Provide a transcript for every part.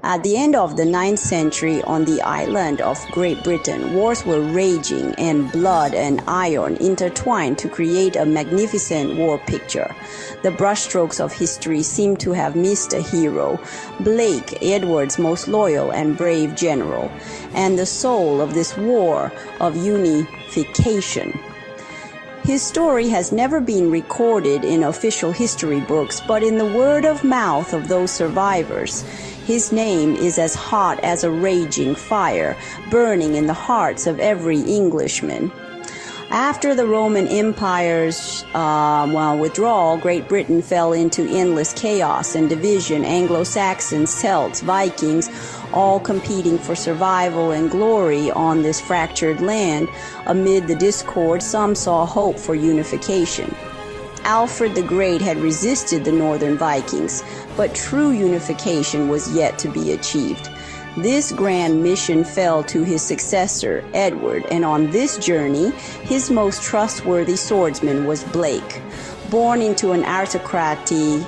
At the end of the 9th century on the island of Great Britain, wars were raging and blood and iron intertwined to create a magnificent war picture. The brushstrokes of history seem to have missed a hero, Blake, Edward's most loyal and brave general, and the soul of this war of unification. His story has never been recorded in official history books, but in the word of mouth of those survivors, his name is as hot as a raging fire, burning in the hearts of every Englishman. After the Roman Empire's withdrawal, Great Britain fell into endless chaos and division. Anglo-Saxons, Celts, Vikings, all competing for survival and glory on this fractured land. Amid the discord, some saw hope for unification. Alfred the Great had resisted the northern Vikings, but true unification was yet to be achieved. This grand mission fell to his successor, Edward, and on this journey, his most trustworthy swordsman was Blake. Born into an aristocratic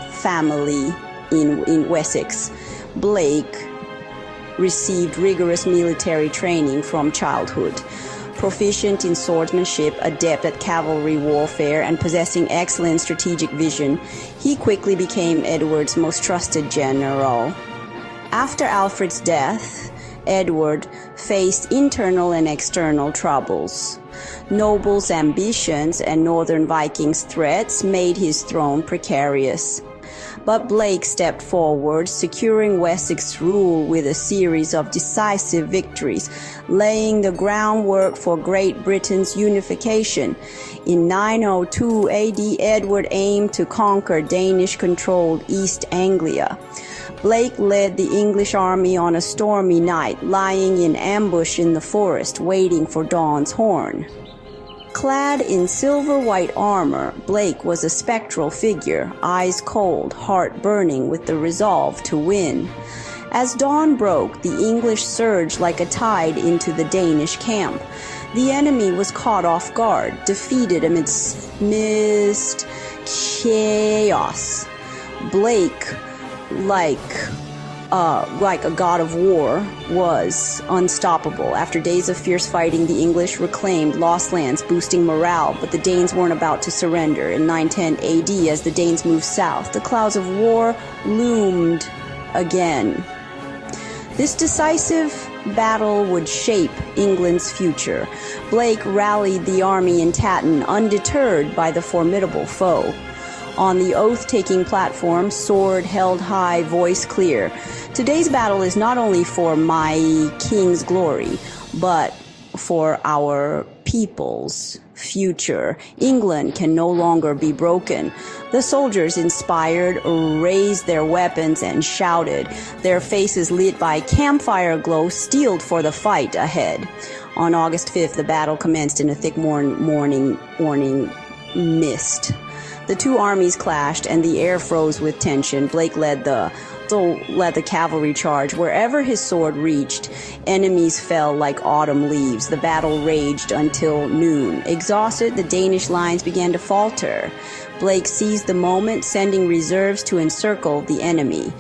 family in Wessex, Blake received rigorous military training from childhood. Proficient in swordsmanship, adept at cavalry warfare, and possessing excellent strategic vision, he quickly became Edward's most trusted general. After Alfred's death, Edward faced internal and external troubles. Nobles' ambitions and northern Vikings' threats made his throne precarious. But Blake stepped forward, securing Wessex rule with a series of decisive victories, laying the groundwork for Great Britain's unification. In 902 AD, Edward aimed to conquer Danish-controlled East Anglia. Blake led the English army on a stormy night, lying in ambush in the forest, waiting for dawn's horn. Clad in silver-white armor, Blake was a spectral figure, eyes cold, heart burning with the resolve to win. As dawn broke, the English surged like a tide into the Danish camp. The enemy was caught off guard, defeated amidst chaos. Blake, like a god of war, was unstoppable. After days of fierce fighting, the English reclaimed lost lands, boosting morale, but the Danes weren't about to surrender. In 910 AD, as the Danes moved south, the clouds of war loomed again. This decisive battle would shape England's future. Blake rallied the army in Tatton, undeterred by the formidable foe. On the oath-taking platform, sword held high, voice clear. Today's battle is not only for my king's glory, but for our people's future. England can no longer be broken. The soldiers, inspired, raised their weapons and shouted, their faces lit by campfire glow, steeled for the fight ahead. On August 5th, the battle commenced in a thick morning mist. The two armies clashed and the air froze with tension. Blake led the cavalry charge. Wherever his sword reached, enemies fell like autumn leaves. The battle raged until noon. Exhausted, the Danish lines began to falter. Blake seized the moment, sending reserves to encircle the enemy.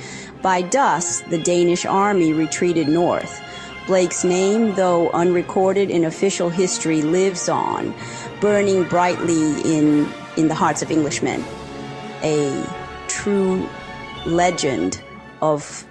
By dusk, the Danish army retreated north. Blake's name, though unrecorded in official history, lives on, burning brightly in the hearts of Englishmen, a true legend of